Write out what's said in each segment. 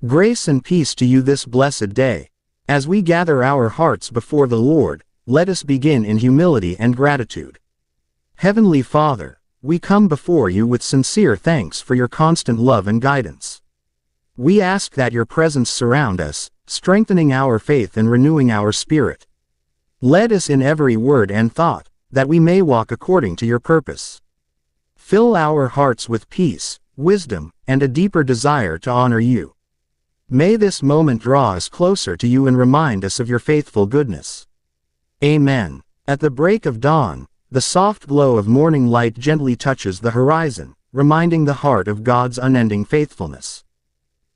Grace and peace to you this blessed day. As we gather our hearts before the Lord, let us begin in humility and gratitude. Heavenly Father, we come before you with sincere thanks for your constant love and guidance. We ask that your presence surround us, strengthening our faith and renewing our spirit. Lead us in every word and thought, that we may walk according to your purpose. Fill our hearts with peace, wisdom, and a deeper desire to honor you. May this moment draw us closer to you and remind us of your faithful goodness. Amen. At the break of dawn, the soft glow of morning light gently touches the horizon, reminding the heart of God's unending faithfulness.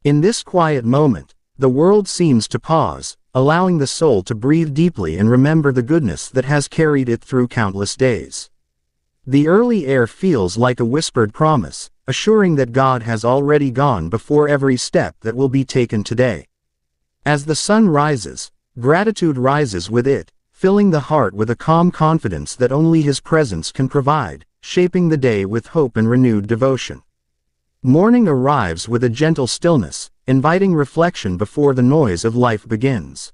In this quiet moment, the world seems to pause, allowing the soul to breathe deeply and remember the goodness that has carried it through countless days. The early air feels like a whispered promise, assuring that God has already gone before every step that will be taken today. As the sun rises, gratitude rises with it, filling the heart with a calm confidence that only His presence can provide, shaping the day with hope and renewed devotion. Morning arrives with a gentle stillness, inviting reflection before the noise of life begins.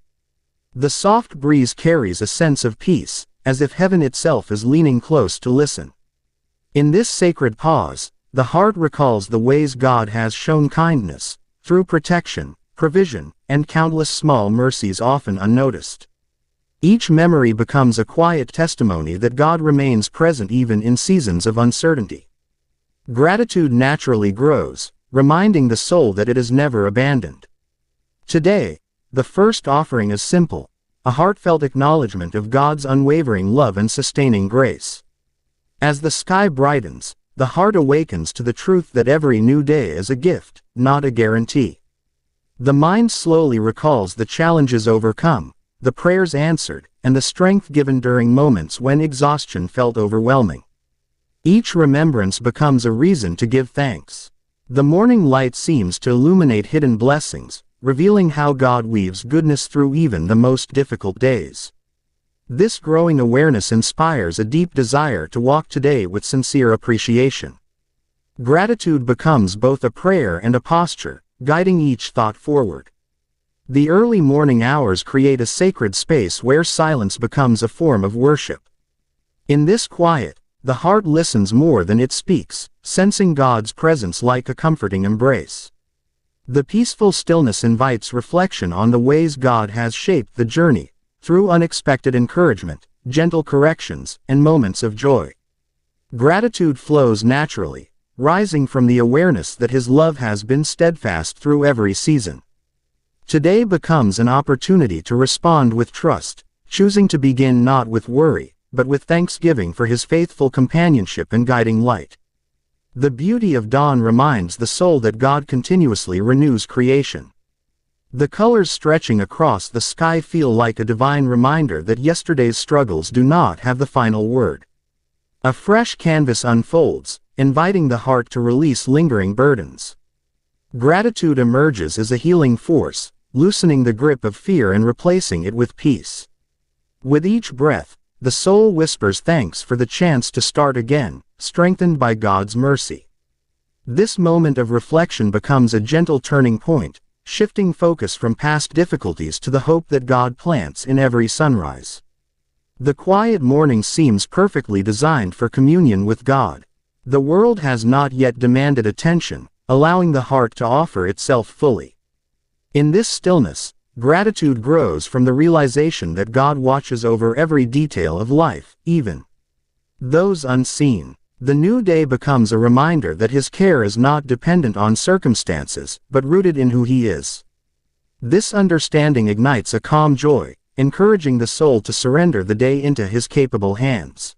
The soft breeze carries a sense of peace, as if heaven itself is leaning close to listen. In this sacred pause, the heart recalls the ways God has shown kindness, through protection, provision, and countless small mercies often unnoticed. Each memory becomes a quiet testimony that God remains present even in seasons of uncertainty. Gratitude naturally grows, reminding the soul that it is never abandoned. Today, the first offering is simple, a heartfelt acknowledgement of God's unwavering love and sustaining grace. As the sky brightens, the heart awakens to the truth that every new day is a gift, not a guarantee. The mind slowly recalls the challenges overcome, the prayers answered, and the strength given during moments when exhaustion felt overwhelming. Each remembrance becomes a reason to give thanks. The morning light seems to illuminate hidden blessings, revealing how God weaves goodness through even the most difficult days. This growing awareness inspires a deep desire to walk today with sincere appreciation. Gratitude becomes both a prayer and a posture, guiding each thought forward. The early morning hours create a sacred space where silence becomes a form of worship. In this quiet, the heart listens more than it speaks, sensing God's presence like a comforting embrace. The peaceful stillness invites reflection on the ways God has shaped the journey, through unexpected encouragement, gentle corrections, and moments of joy. Gratitude flows naturally, rising from the awareness that His love has been steadfast through every season. Today becomes an opportunity to respond with trust, choosing to begin not with worry, but with thanksgiving for His faithful companionship and guiding light. The beauty of dawn reminds the soul that God continuously renews creation. The colors stretching across the sky feel like a divine reminder that yesterday's struggles do not have the final word. A fresh canvas unfolds, inviting the heart to release lingering burdens. Gratitude emerges as a healing force, loosening the grip of fear and replacing it with peace. With each breath, the soul whispers thanks for the chance to start again, strengthened by God's mercy. This moment of reflection becomes a gentle turning point, shifting focus from past difficulties to the hope that God plants in every sunrise. The quiet morning seems perfectly designed for communion with God. The world has not yet demanded attention, allowing the heart to offer itself fully. In this stillness, gratitude grows from the realization that God watches over every detail of life, even those unseen. The new day becomes a reminder that His care is not dependent on circumstances, but rooted in who He is. This understanding ignites a calm joy, encouraging the soul to surrender the day into His capable hands.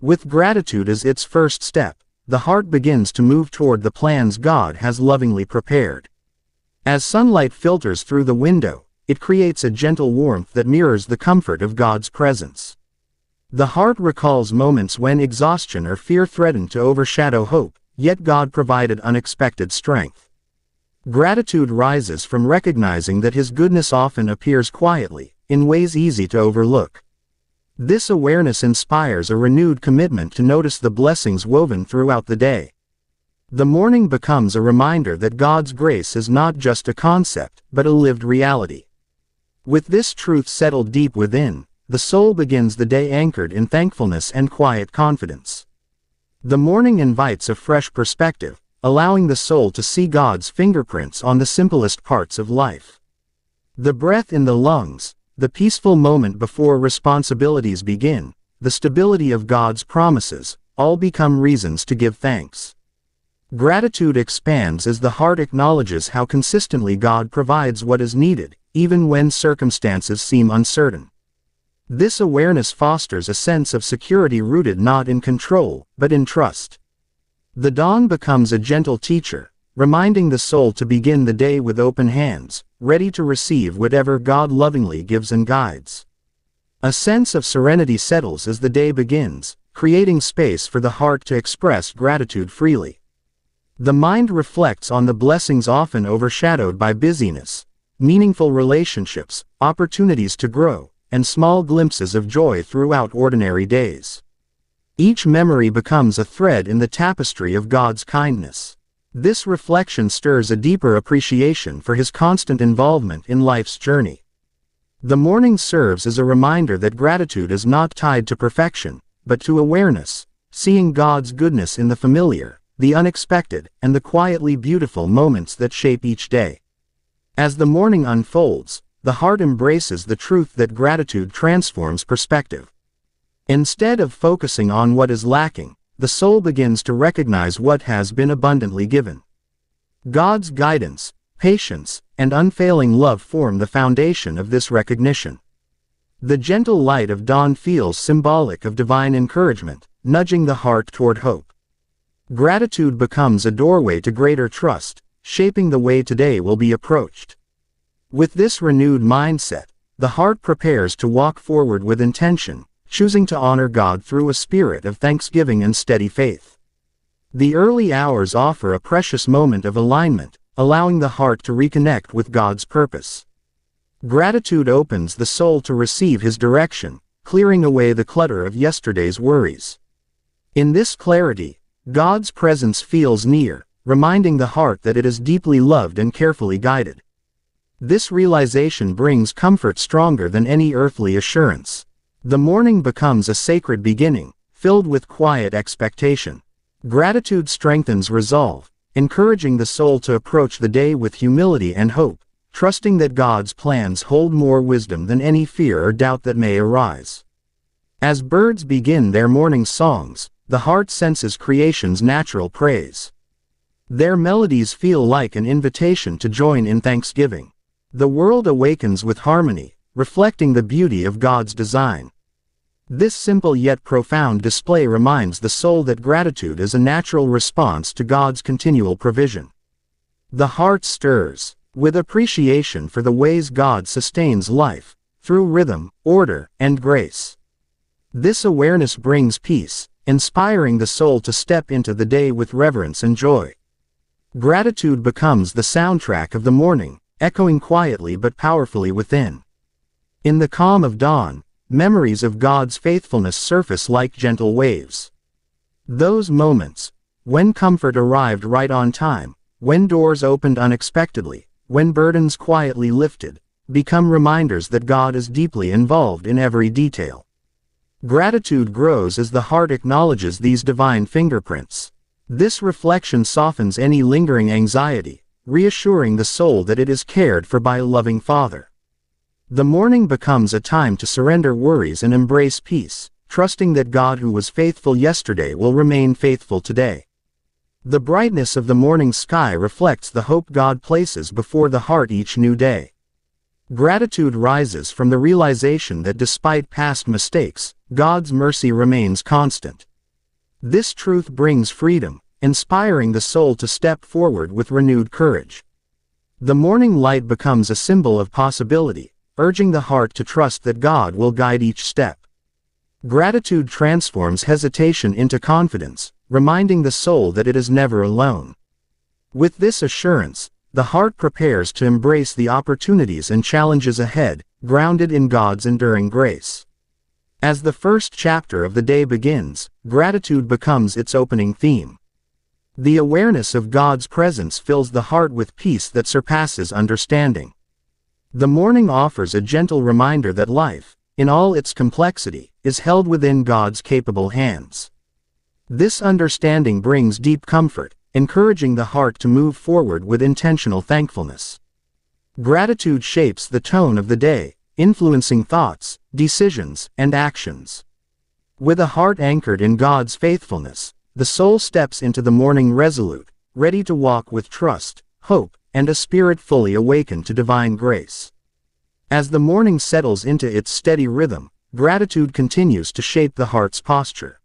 With gratitude as its first step, the heart begins to move toward the plans God has lovingly prepared. As sunlight filters through the window, it creates a gentle warmth that mirrors the comfort of God's presence. The heart recalls moments when exhaustion or fear threatened to overshadow hope, yet God provided unexpected strength. Gratitude rises from recognizing that His goodness often appears quietly, in ways easy to overlook. This awareness inspires a renewed commitment to notice the blessings woven throughout the day. The morning becomes a reminder that God's grace is not just a concept, but a lived reality. With this truth settled deep within, the soul begins the day anchored in thankfulness and quiet confidence. The morning invites a fresh perspective, allowing the soul to see God's fingerprints on the simplest parts of life. The breath in the lungs, the peaceful moment before responsibilities begin, the stability of God's promises, all become reasons to give thanks. Gratitude expands as the heart acknowledges how consistently God provides what is needed, even when circumstances seem uncertain. This awareness fosters a sense of security rooted not in control, but in trust. The dawn becomes a gentle teacher, reminding the soul to begin the day with open hands, ready to receive whatever God lovingly gives and guides. A sense of serenity settles as the day begins, creating space for the heart to express gratitude freely. The mind reflects on the blessings often overshadowed by busyness, meaningful relationships, opportunities to grow, and small glimpses of joy throughout ordinary days. Each memory becomes a thread in the tapestry of God's kindness. This reflection stirs a deeper appreciation for His constant involvement in life's journey. The morning serves as a reminder that gratitude is not tied to perfection, but to awareness, seeing God's goodness in the familiar, the unexpected, and the quietly beautiful moments that shape each day. As the morning unfolds, the heart embraces the truth that gratitude transforms perspective. Instead of focusing on what is lacking, the soul begins to recognize what has been abundantly given. God's guidance, patience, and unfailing love form the foundation of this recognition. The gentle light of dawn feels symbolic of divine encouragement, nudging the heart toward hope. Gratitude becomes a doorway to greater trust, shaping the way today will be approached. With this renewed mindset, the heart prepares to walk forward with intention, choosing to honor God through a spirit of thanksgiving and steady faith. The early hours offer a precious moment of alignment, allowing the heart to reconnect with God's purpose. Gratitude opens the soul to receive His direction, clearing away the clutter of yesterday's worries. In this clarity, God's presence feels near, reminding the heart that it is deeply loved and carefully guided. This realization brings comfort stronger than any earthly assurance. The morning becomes a sacred beginning, filled with quiet expectation. Gratitude strengthens resolve, encouraging the soul to approach the day with humility and hope, trusting that God's plans hold more wisdom than any fear or doubt that may arise. As birds begin their morning songs, the heart senses creation's natural praise. Their melodies feel like an invitation to join in thanksgiving. The world awakens with harmony, reflecting the beauty of God's design. This simple yet profound display reminds the soul that gratitude is a natural response to God's continual provision. The heart stirs with appreciation for the ways God sustains life, through rhythm, order, and grace. This awareness brings peace, inspiring the soul to step into the day with reverence and joy. Gratitude becomes the soundtrack of the morning, echoing quietly but powerfully within. In the calm of dawn, memories of God's faithfulness surface like gentle waves. Those moments, when comfort arrived right on time, when doors opened unexpectedly, when burdens quietly lifted, become reminders that God is deeply involved in every detail. Gratitude grows as the heart acknowledges these divine fingerprints. This reflection softens any lingering anxiety, reassuring the soul that it is cared for by a loving Father. The morning becomes a time to surrender worries and embrace peace, trusting that God who was faithful yesterday will remain faithful today. The brightness of the morning sky reflects the hope God places before the heart each new day. Gratitude rises from the realization that despite past mistakes, God's mercy remains constant. This truth brings freedom, inspiring the soul to step forward with renewed courage. The morning light becomes a symbol of possibility, urging the heart to trust that God will guide each step. Gratitude transforms hesitation into confidence, reminding the soul that it is never alone. With this assurance, the heart prepares to embrace the opportunities and challenges ahead, grounded in God's enduring grace. As the first chapter of the day begins, gratitude becomes its opening theme. The awareness of God's presence fills the heart with peace that surpasses understanding. The morning offers a gentle reminder that life, in all its complexity, is held within God's capable hands. This understanding brings deep comfort, encouraging the heart to move forward with intentional thankfulness. Gratitude shapes the tone of the day, influencing thoughts, decisions, and actions. With a heart anchored in God's faithfulness, the soul steps into the morning resolute, ready to walk with trust, hope, and a spirit fully awakened to divine grace. As the morning settles into its steady rhythm, gratitude continues to shape the heart's posture.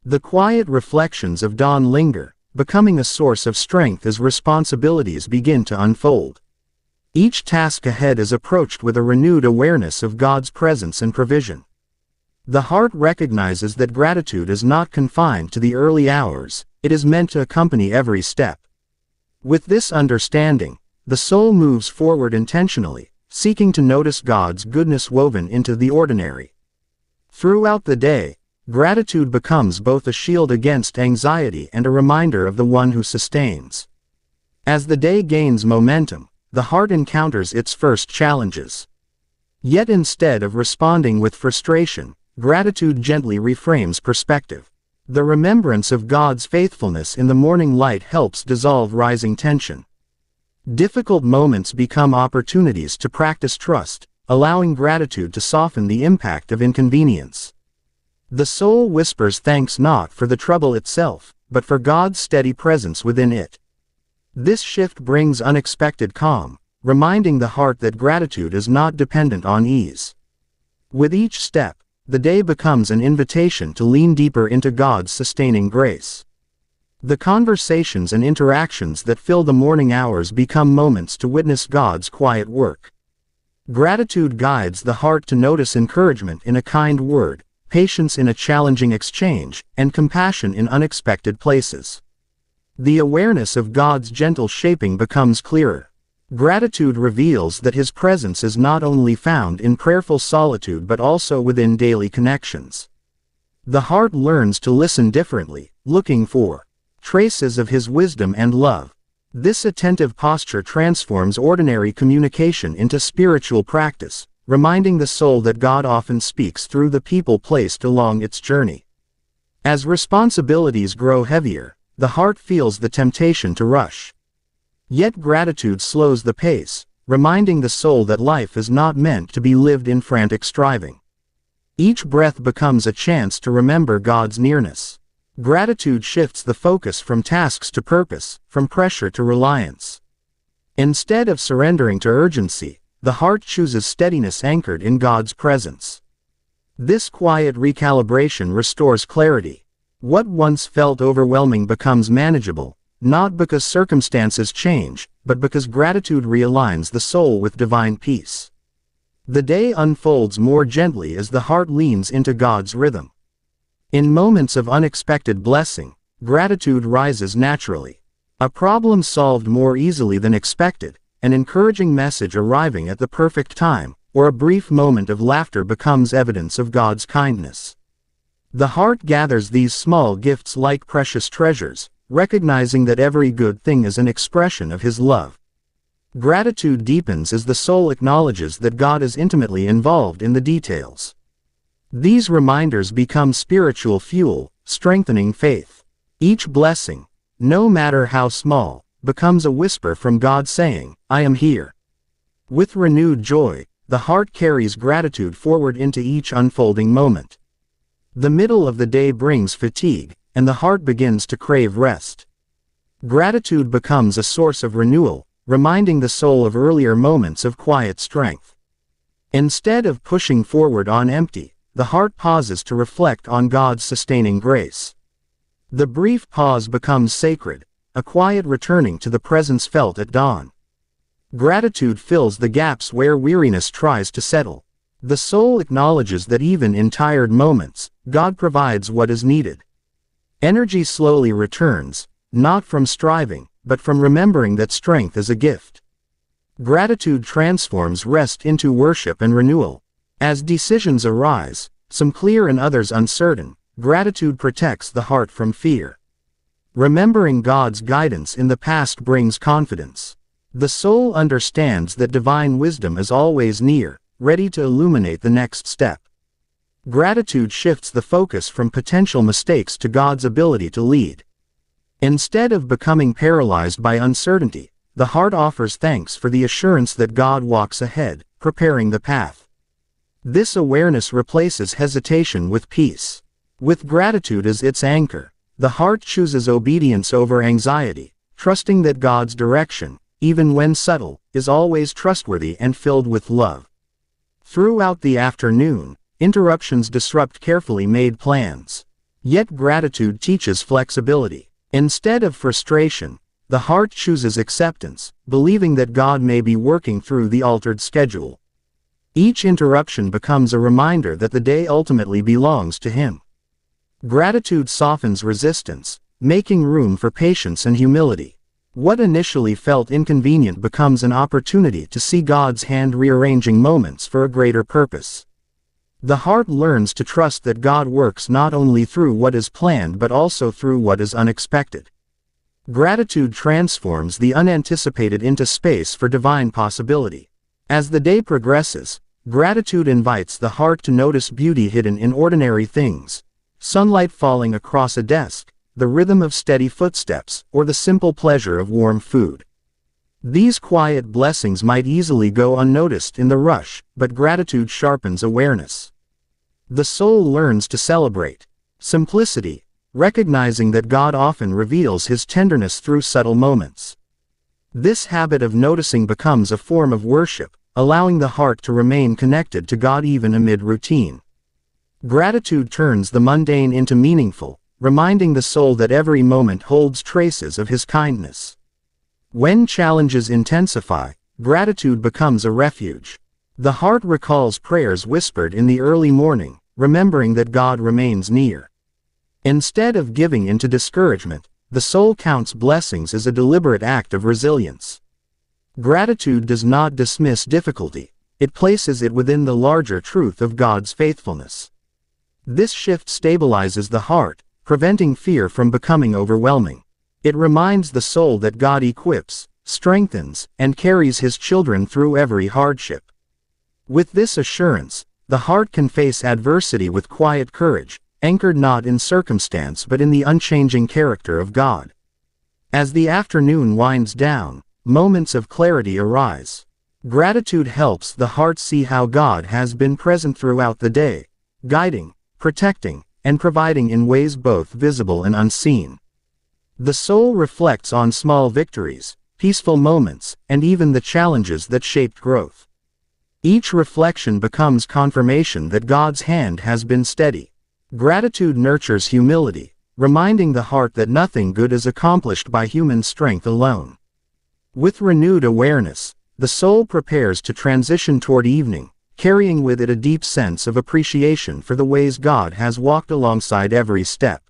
The quiet reflections of dawn linger, becoming a source of strength as responsibilities begin to unfold. Each task ahead is approached with a renewed awareness of God's presence and provision. The heart recognizes that gratitude is not confined to the early hours, it is meant to accompany every step. With this understanding, the soul moves forward intentionally, seeking to notice God's goodness woven into the ordinary. Throughout the day, gratitude becomes both a shield against anxiety and a reminder of the one who sustains. As the day gains momentum, the heart encounters its first challenges. Yet instead of responding with frustration, gratitude gently reframes perspective. The remembrance of God's faithfulness in the morning light helps dissolve rising tension. Difficult moments become opportunities to practice trust, allowing gratitude to soften the impact of inconvenience. The soul whispers thanks not for the trouble itself, but for God's steady presence within it. This shift brings unexpected calm, reminding the heart that gratitude is not dependent on ease. With each step, the day becomes an invitation to lean deeper into God's sustaining grace. The conversations and interactions that fill the morning hours become moments to witness God's quiet work. Gratitude guides the heart to notice encouragement in a kind word, patience in a challenging exchange, and compassion in unexpected places. The awareness of God's gentle shaping becomes clearer. Gratitude reveals that His presence is not only found in prayerful solitude but also within daily connections. The heart learns to listen differently, looking for traces of His wisdom and love. This attentive posture transforms ordinary communication into spiritual practice, reminding the soul that God often speaks through the people placed along its journey. As responsibilities grow heavier, the heart feels the temptation to rush. Yet gratitude slows the pace, reminding the soul that life is not meant to be lived in frantic striving. Each breath becomes a chance to remember God's nearness. Gratitude shifts the focus from tasks to purpose, from pressure to reliance. Instead of surrendering to urgency, the heart chooses steadiness anchored in God's presence. This quiet recalibration restores clarity. What once felt overwhelming becomes manageable, not because circumstances change, but because gratitude realigns the soul with divine peace. The day unfolds more gently as the heart leans into God's rhythm. In moments of unexpected blessing, gratitude rises naturally. A problem solved more easily than expected, an encouraging message arriving at the perfect time, or a brief moment of laughter becomes evidence of God's kindness. The heart gathers these small gifts like precious treasures, recognizing that every good thing is an expression of His love. Gratitude deepens as the soul acknowledges that God is intimately involved in the details. These reminders become spiritual fuel, strengthening faith. Each blessing, no matter how small, becomes a whisper from God saying, "I am here." With renewed joy, the heart carries gratitude forward into each unfolding moment. The middle of the day brings fatigue, and the heart begins to crave rest. Gratitude becomes a source of renewal, reminding the soul of earlier moments of quiet strength. Instead of pushing forward on empty, the heart pauses to reflect on God's sustaining grace. The brief pause becomes sacred, a quiet returning to the presence felt at dawn. Gratitude fills the gaps where weariness tries to settle. The soul acknowledges that even in tired moments, God provides what is needed. Energy slowly returns, not from striving, but from remembering that strength is a gift. Gratitude transforms rest into worship and renewal. As decisions arise, some clear and others uncertain, gratitude protects the heart from fear. Remembering God's guidance in the past brings confidence. The soul understands that divine wisdom is always near, ready to illuminate the next step. Gratitude shifts the focus from potential mistakes to God's ability to lead. Instead of becoming paralyzed by uncertainty, the heart offers thanks for the assurance that God walks ahead, preparing the path. This awareness replaces hesitation with peace. With gratitude as its anchor, the heart chooses obedience over anxiety, trusting that God's direction, even when subtle, is always trustworthy and filled with love. Throughout the afternoon, interruptions disrupt carefully made plans. Yet gratitude teaches flexibility. Instead of frustration, the heart chooses acceptance, believing that God may be working through the altered schedule. Each interruption becomes a reminder that the day ultimately belongs to Him. Gratitude softens resistance, making room for patience and humility. What initially felt inconvenient becomes an opportunity to see God's hand rearranging moments for a greater purpose. The heart learns to trust that God works not only through what is planned but also through what is unexpected. Gratitude transforms the unanticipated into space for divine possibility. As the day progresses, gratitude invites the heart to notice beauty hidden in ordinary things. Sunlight falling across a desk, the rhythm of steady footsteps, or the simple pleasure of warm food. These quiet blessings might easily go unnoticed in the rush, but gratitude sharpens awareness. The soul learns to celebrate simplicity, recognizing that God often reveals His tenderness through subtle moments. This habit of noticing becomes a form of worship, allowing the heart to remain connected to God even amid routine. Gratitude turns the mundane into meaningful, reminding the soul that every moment holds traces of His kindness. When challenges intensify, gratitude becomes a refuge. The heart recalls prayers whispered in the early morning, remembering that God remains near. Instead of giving into discouragement, the soul counts blessings as a deliberate act of resilience. Gratitude does not dismiss difficulty, it places it within the larger truth of God's faithfulness. This shift stabilizes the heart, preventing fear from becoming overwhelming. It reminds the soul that God equips, strengthens, and carries His children through every hardship. With this assurance, the heart can face adversity with quiet courage, anchored not in circumstance but in the unchanging character of God. As the afternoon winds down, moments of clarity arise. Gratitude helps the heart see how God has been present throughout the day, guiding, protecting, and providing in ways both visible and unseen. The soul reflects on small victories, peaceful moments, and even the challenges that shaped growth. Each reflection becomes confirmation that God's hand has been steady. Gratitude nurtures humility, reminding the heart that nothing good is accomplished by human strength alone. With renewed awareness, the soul prepares to transition toward evening, carrying with it a deep sense of appreciation for the ways God has walked alongside every step.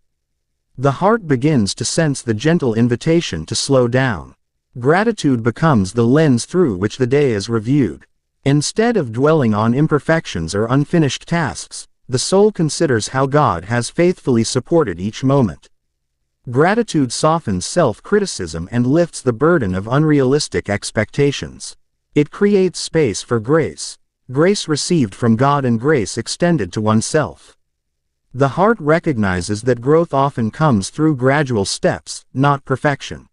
The heart begins to sense the gentle invitation to slow down. Gratitude becomes the lens through which the day is reviewed. Instead of dwelling on imperfections or unfinished tasks, the soul considers how God has faithfully supported each moment. Gratitude softens self-criticism and lifts the burden of unrealistic expectations. It creates space for grace received from God and grace extended to oneself. The heart recognizes that growth often comes through gradual steps, not perfection.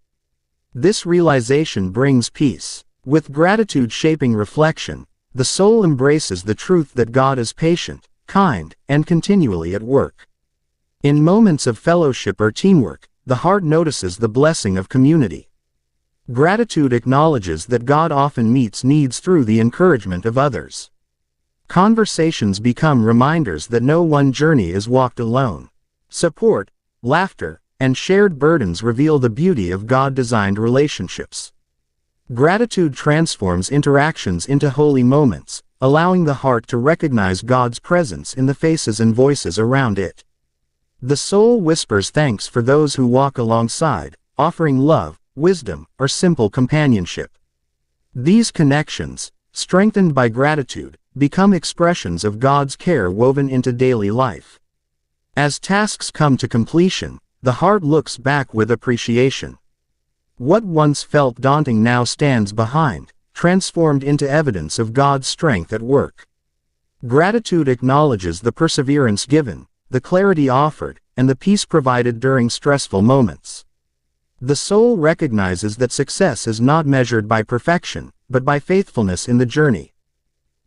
This realization brings peace. With gratitude shaping reflection, the soul embraces the truth that God is patient, kind, and continually at work. In moments of fellowship or teamwork, the heart notices the blessing of community. Gratitude acknowledges that God often meets needs through the encouragement of others. Conversations become reminders that no one journey is walked alone. Support, laughter, and shared burdens reveal the beauty of God-designed relationships. Gratitude transforms interactions into holy moments, allowing the heart to recognize God's presence in the faces and voices around it. The soul whispers thanks for those who walk alongside, offering love, wisdom, or simple companionship. These connections, strengthened by gratitude, become expressions of God's care woven into daily life. As tasks come to completion, the heart looks back with appreciation. What once felt daunting now stands behind, transformed into evidence of God's strength at work. Gratitude acknowledges the perseverance given, the clarity offered, and the peace provided during stressful moments. The soul recognizes that success is not measured by perfection, but by faithfulness in the journey.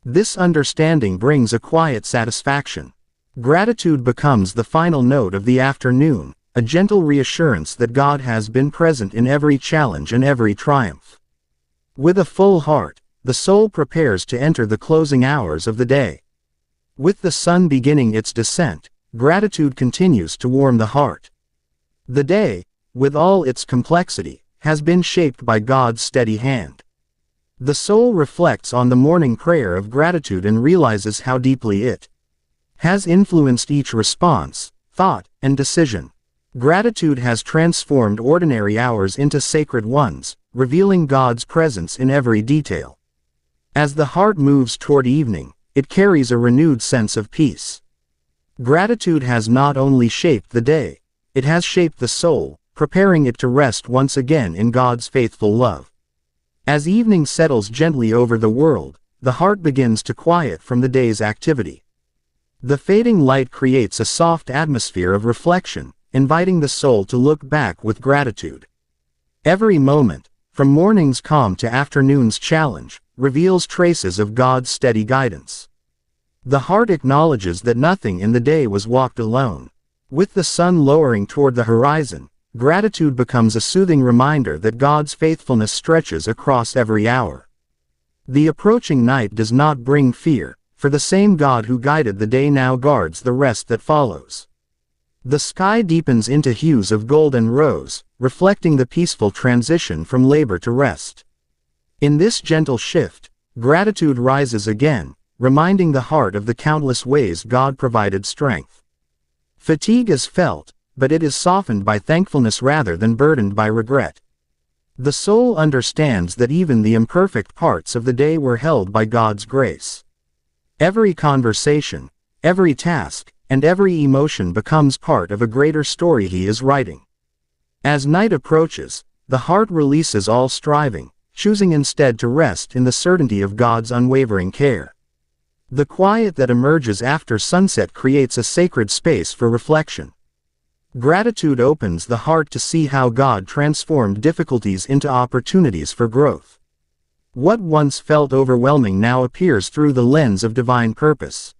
This understanding brings a quiet satisfaction. Gratitude becomes the final note of the afternoon, a gentle reassurance that God has been present in every challenge and every triumph. With a full heart, the soul prepares to enter the closing hours of the day. With the sun beginning its descent, gratitude continues to warm the heart. The day, with all its complexity, has been shaped by God's steady hand. The soul reflects on the morning prayer of gratitude and realizes how deeply it has influenced each response, thought, and decision. Gratitude has transformed ordinary hours into sacred ones, revealing God's presence in every detail. As the heart moves toward evening, it carries a renewed sense of peace. Gratitude has not only shaped the day, it has shaped the soul, preparing it to rest once again in God's faithful love. As evening settles gently over the world, the heart begins to quiet from the day's activity. The fading light creates a soft atmosphere of reflection, inviting the soul to look back with gratitude. Every moment, from morning's calm to afternoon's challenge, reveals traces of God's steady guidance. The heart acknowledges that nothing in the day was walked alone. With the sun lowering toward the horizon, gratitude becomes a soothing reminder that God's faithfulness stretches across every hour. The approaching night does not bring fear, for the same God who guided the day now guards the rest that follows. The sky deepens into hues of gold and rose, reflecting the peaceful transition from labor to rest. In this gentle shift, gratitude rises again, reminding the heart of the countless ways God provided strength. Fatigue is felt, but it is softened by thankfulness rather than burdened by regret. The soul understands that even the imperfect parts of the day were held by God's grace. Every conversation, every task, and every emotion becomes part of a greater story He is writing. As night approaches, the heart releases all striving, choosing instead to rest in the certainty of God's unwavering care. The quiet that emerges after sunset creates a sacred space for reflection. Gratitude opens the heart to see how God transformed difficulties into opportunities for growth. What once felt overwhelming now appears through the lens of divine purpose.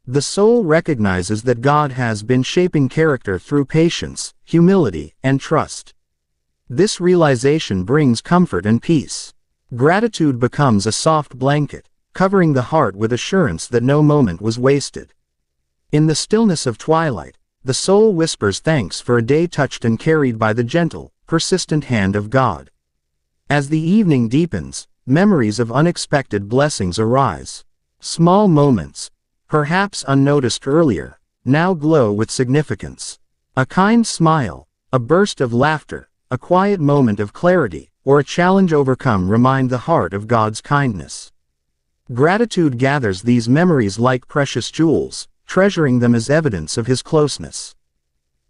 The soul recognizes that God has been shaping character through patience, humility, and trust. This realization brings comfort and peace. Gratitude becomes a soft blanket, covering the heart with assurance that no moment was wasted. In the stillness of twilight, the soul whispers thanks for a day touched and carried by the gentle, persistent hand of God. As the evening deepens, memories of unexpected blessings arise. Small moments, perhaps unnoticed earlier, now glow with significance. A kind smile, a burst of laughter, a quiet moment of clarity, or a challenge overcome remind the heart of God's kindness. Gratitude gathers these memories like precious jewels, treasuring them as evidence of His closeness.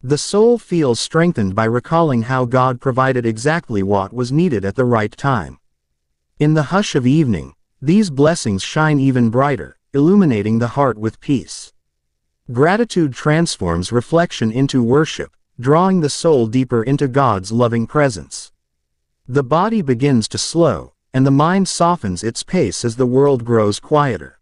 The soul feels strengthened by recalling how God provided exactly what was needed at the right time. In the hush of evening, these blessings shine even brighter, illuminating the heart with peace. Gratitude transforms reflection into worship, drawing the soul deeper into God's loving presence. The body begins to slow, and the mind softens its pace as the world grows quieter.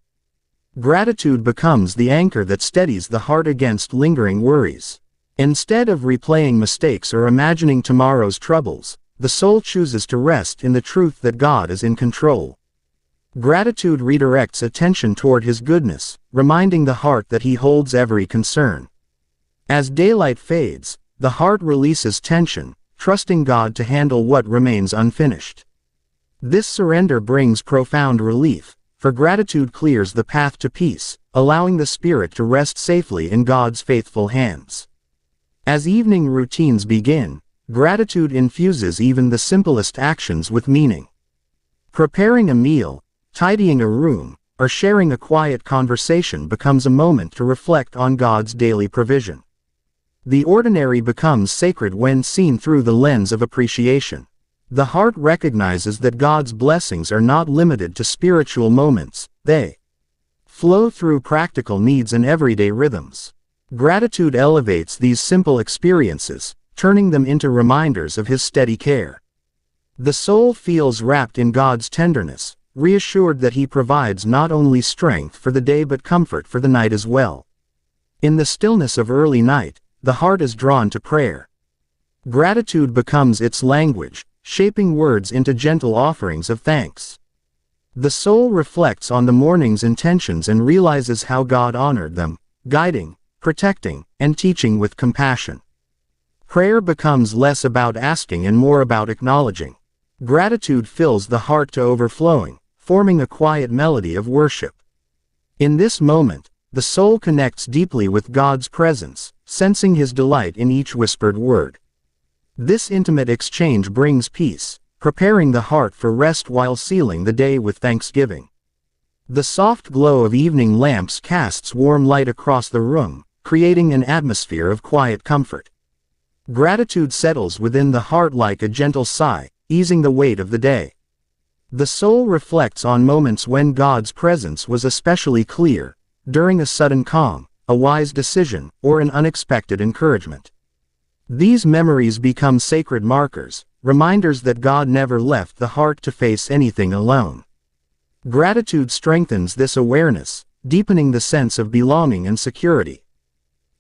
Gratitude becomes the anchor that steadies the heart against lingering worries. Instead of replaying mistakes or imagining tomorrow's troubles, the soul chooses to rest in the truth that God is in control. Gratitude redirects attention toward His goodness, reminding the heart that He holds every concern. As daylight fades, the heart releases tension, trusting God to handle what remains unfinished. This surrender brings profound relief, for gratitude clears the path to peace, allowing the spirit to rest safely in God's faithful hands. As evening routines begin, gratitude infuses even the simplest actions with meaning. Preparing a meal, tidying a room, or sharing a quiet conversation becomes a moment to reflect on God's daily provision. The ordinary becomes sacred when seen through the lens of appreciation. The heart recognizes that God's blessings are not limited to spiritual moments, they flow through practical needs and everyday rhythms. Gratitude elevates these simple experiences, turning them into reminders of His steady care. The soul feels wrapped in God's tenderness, reassured that He provides not only strength for the day but comfort for the night as well. In the stillness of early night, the heart is drawn to prayer. Gratitude becomes its language, shaping words into gentle offerings of thanks. The soul reflects on the morning's intentions and realizes how God honored them, guiding, protecting, and teaching with compassion. Prayer becomes less about asking and more about acknowledging. Gratitude fills the heart to overflowing, forming a quiet melody of worship. In this moment, the soul connects deeply with God's presence, sensing His delight in each whispered word. This intimate exchange brings peace, preparing the heart for rest while sealing the day with thanksgiving. The soft glow of evening lamps casts warm light across the room, creating an atmosphere of quiet comfort. Gratitude settles within the heart like a gentle sigh, easing the weight of the day. The soul reflects on moments when God's presence was especially clear, during a sudden calm, a wise decision, or an unexpected encouragement. These memories become sacred markers, reminders that God never left the heart to face anything alone. Gratitude strengthens this awareness, deepening the sense of belonging and security.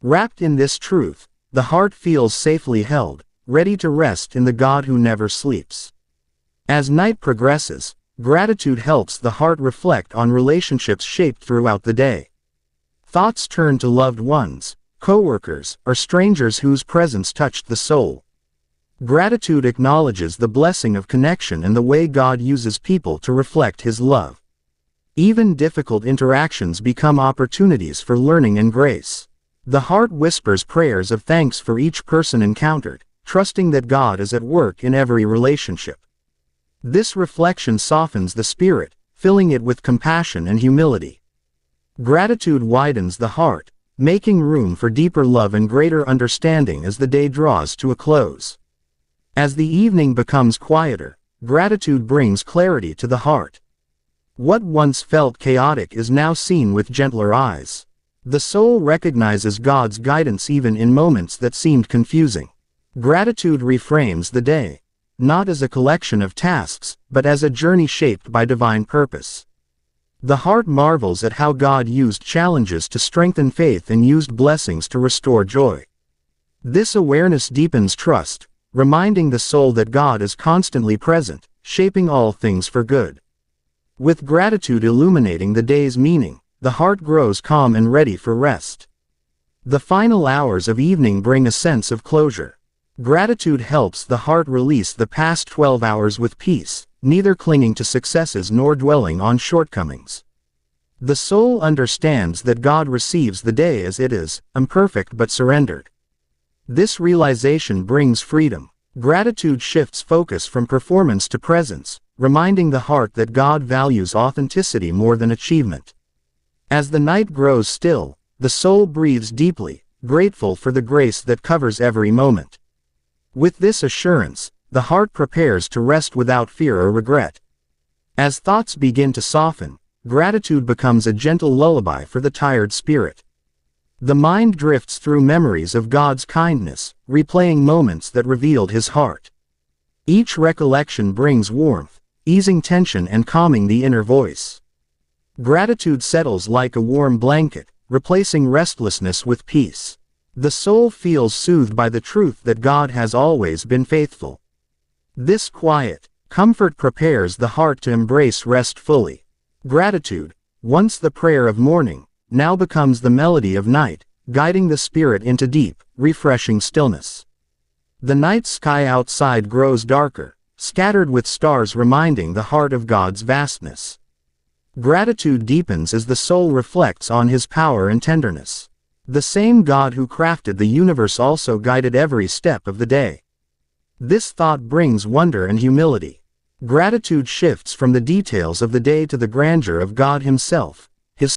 Wrapped in this truth, the heart feels safely held, ready to rest in the God who never sleeps. As night progresses, gratitude helps the heart reflect on relationships shaped throughout the day. Thoughts turn to loved ones, co-workers, or strangers whose presence touched the soul. Gratitude acknowledges the blessing of connection and the way God uses people to reflect His love. Even difficult interactions become opportunities for learning and grace. The heart whispers prayers of thanks for each person encountered, trusting that God is at work in every relationship. This reflection softens the spirit, filling it with compassion and humility. Gratitude widens the heart, making room for deeper love and greater understanding as the day draws to a close. As the evening becomes quieter, gratitude brings clarity to the heart. What once felt chaotic is now seen with gentler eyes. The soul recognizes God's guidance even in moments that seemed confusing. Gratitude reframes the day, not as a collection of tasks, but as a journey shaped by divine purpose. The heart marvels at how God used challenges to strengthen faith and used blessings to restore joy. This awareness deepens trust, reminding the soul that God is constantly present, shaping all things for good. With gratitude illuminating the day's meaning, the heart grows calm and ready for rest. The final hours of evening bring a sense of closure. Gratitude helps the heart release the past 12 hours with peace, neither clinging to successes nor dwelling on shortcomings. The soul understands that God receives the day as it is, imperfect but surrendered. This realization brings freedom. Gratitude shifts focus from performance to presence, reminding the heart that God values authenticity more than achievement. As the night grows still, the soul breathes deeply, grateful for the grace that covers every moment. With this assurance, the heart prepares to rest without fear or regret. As thoughts begin to soften, gratitude becomes a gentle lullaby for the tired spirit. The mind drifts through memories of God's kindness, replaying moments that revealed His heart. Each recollection brings warmth, easing tension and calming the inner voice. Gratitude settles like a warm blanket, replacing restlessness with peace. The soul feels soothed by the truth that God has always been faithful. This quiet comfort prepares the heart to embrace rest fully. Gratitude, once the prayer of morning, now becomes the melody of night, guiding the spirit into deep, refreshing stillness. The night sky outside grows darker, scattered with stars reminding the heart of God's vastness. Gratitude deepens as the soul reflects on His power and tenderness. The same God who crafted the universe also guided every step of the day. This thought brings wonder and humility. Gratitude shifts from the details of the day to the grandeur of God Himself. His